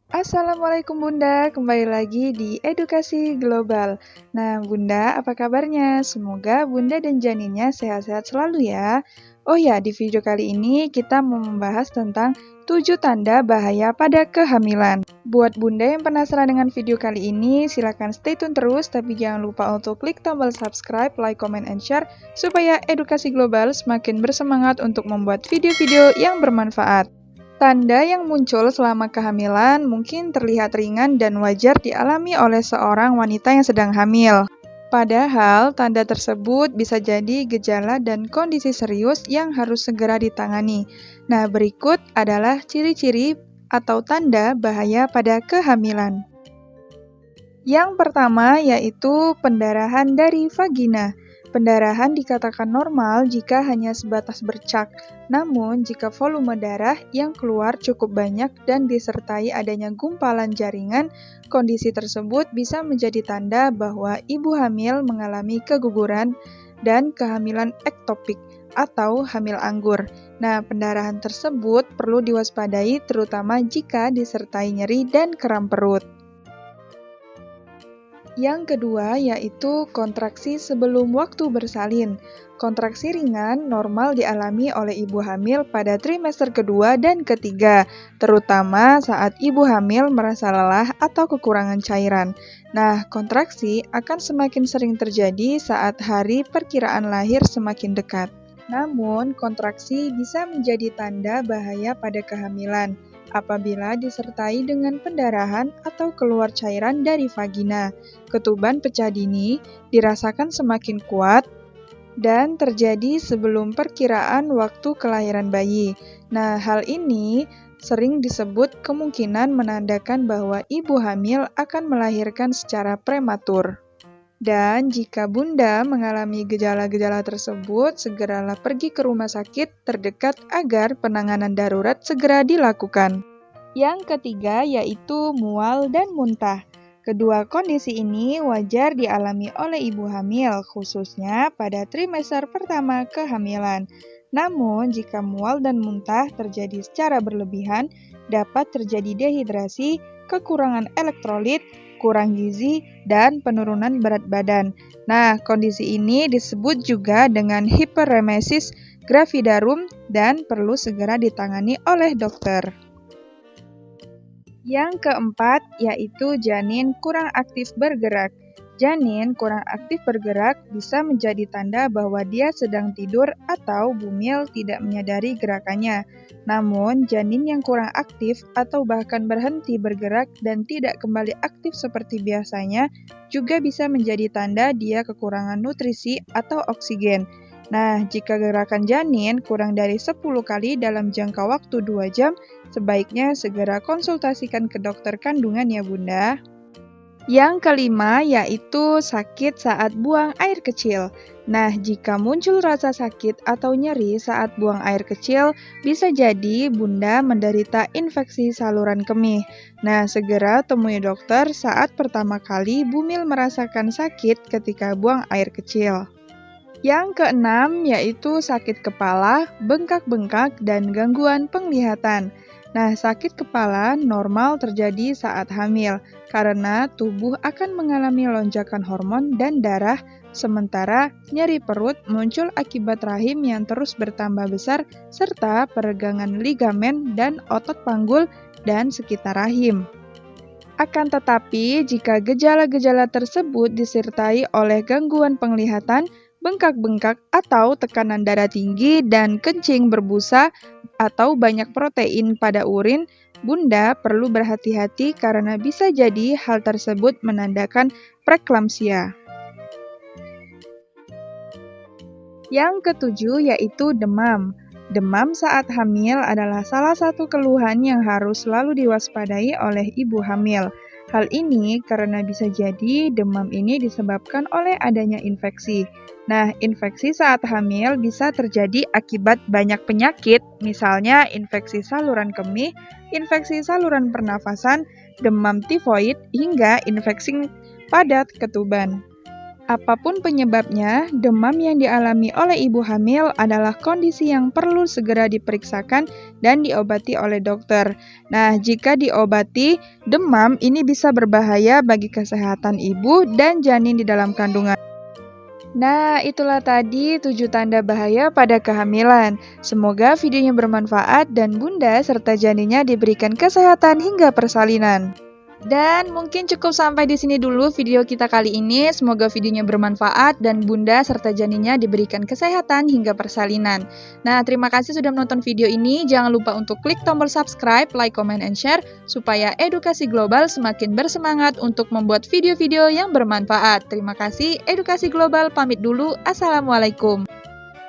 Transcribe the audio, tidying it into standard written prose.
Assalamualaikum Bunda, kembali lagi di Edukasi Global. Nah Bunda, apa kabarnya? Semoga Bunda dan janinnya sehat-sehat selalu ya. Oh ya, di video kali ini kita mau membahas tentang 7 tanda bahaya pada kehamilan. Buat Bunda yang penasaran dengan video kali ini, silakan stay tune terus, tapi jangan lupa untuk klik tombol subscribe, like, comment, and share, supaya Edukasi Global semakin bersemangat untuk membuat video-video yang bermanfaat. Tanda yang muncul selama kehamilan mungkin terlihat ringan dan wajar dialami oleh seorang wanita yang sedang hamil. Padahal, tanda tersebut bisa jadi gejala dan kondisi serius yang harus segera ditangani. Nah, berikut adalah ciri-ciri atau tanda bahaya pada kehamilan. Yang pertama yaitu pendarahan dari vagina. Pendarahan dikatakan normal jika hanya sebatas bercak, namun jika volume darah yang keluar cukup banyak dan disertai adanya gumpalan jaringan, kondisi tersebut bisa menjadi tanda bahwa ibu hamil mengalami keguguran dan kehamilan ektopik atau hamil anggur. Nah, pendarahan tersebut perlu diwaspadai terutama jika disertai nyeri dan kram perut. Yang kedua yaitu kontraksi sebelum waktu bersalin. Kontraksi ringan normal dialami oleh ibu hamil pada trimester kedua dan ketiga, terutama saat ibu hamil merasa lelah atau kekurangan cairan. Nah, kontraksi akan semakin sering terjadi saat hari perkiraan lahir semakin dekat. Namun, kontraksi bisa menjadi tanda bahaya pada kehamilan apabila disertai dengan pendarahan atau keluar cairan dari vagina. Ketuban pecah dini dirasakan semakin kuat dan terjadi sebelum perkiraan waktu kelahiran bayi. Nah, hal ini sering disebut kemungkinan menandakan bahwa ibu hamil akan melahirkan secara prematur. Dan jika Bunda mengalami gejala-gejala tersebut, segeralah pergi ke rumah sakit terdekat agar penanganan darurat segera dilakukan. Yang ketiga yaitu mual dan muntah. Kedua kondisi ini wajar dialami oleh ibu hamil, khususnya pada trimester pertama kehamilan. Namun, jika mual dan muntah terjadi secara berlebihan, dapat terjadi dehidrasi, kekurangan elektrolit, kurang gizi, dan penurunan berat badan. Nah, kondisi ini disebut juga dengan hiperemesis gravidarum dan perlu segera ditangani oleh dokter. Yang keempat yaitu janin kurang aktif bergerak. Janin kurang aktif bergerak bisa menjadi tanda bahwa dia sedang tidur atau bumil tidak menyadari gerakannya. Namun, janin yang kurang aktif atau bahkan berhenti bergerak dan tidak kembali aktif seperti biasanya juga bisa menjadi tanda dia kekurangan nutrisi atau oksigen. Nah, jika gerakan janin kurang dari 10 kali dalam jangka waktu 2 jam, sebaiknya segera konsultasikan ke dokter kandungan ya Bunda. Yang kelima yaitu sakit saat buang air kecil. Nah, jika muncul rasa sakit atau nyeri saat buang air kecil, bisa jadi Bunda menderita infeksi saluran kemih. Nah, segera temui dokter saat pertama kali bumil merasakan sakit ketika buang air kecil. Yang keenam yaitu sakit kepala, bengkak-bengkak, dan gangguan penglihatan. Nah, sakit kepala normal terjadi saat hamil karena tubuh akan mengalami lonjakan hormon dan darah, sementara nyeri perut muncul akibat rahim yang terus bertambah besar serta peregangan ligamen dan otot panggul dan sekitar rahim. Akan tetapi, jika gejala-gejala tersebut disertai oleh gangguan penglihatan, bengkak-bengkak atau tekanan darah tinggi dan kencing berbusa atau banyak protein pada urin, Bunda perlu berhati-hati karena bisa jadi hal tersebut menandakan preeklamsia. Yang ketujuh yaitu demam. Demam saat hamil adalah salah satu keluhan yang harus selalu diwaspadai oleh ibu hamil. Hal ini karena bisa jadi demam ini disebabkan oleh adanya infeksi. Nah, infeksi saat hamil bisa terjadi akibat banyak penyakit, misalnya infeksi saluran kemih, infeksi saluran pernafasan, demam tifoid, hingga infeksi pada ketuban. Apapun penyebabnya, demam yang dialami oleh ibu hamil adalah kondisi yang perlu segera diperiksakan dan diobati oleh dokter. Nah, jika diobati, demam ini bisa berbahaya bagi kesehatan ibu dan janin di dalam kandungan. Nah, itulah tadi 7 tanda bahaya pada kehamilan. Semoga videonya bermanfaat dan bunda serta janinnya diberikan kesehatan hingga persalinan. Dan mungkin cukup sampai di sini dulu video kita kali ini. Semoga videonya bermanfaat dan bunda serta janinnya diberikan kesehatan hingga persalinan. Nah, terima kasih sudah menonton video ini. Jangan lupa untuk klik tombol subscribe, like, comment, and share supaya Edukasi Global semakin bersemangat untuk membuat video-video yang bermanfaat. Terima kasih, Edukasi Global pamit dulu. Assalamualaikum.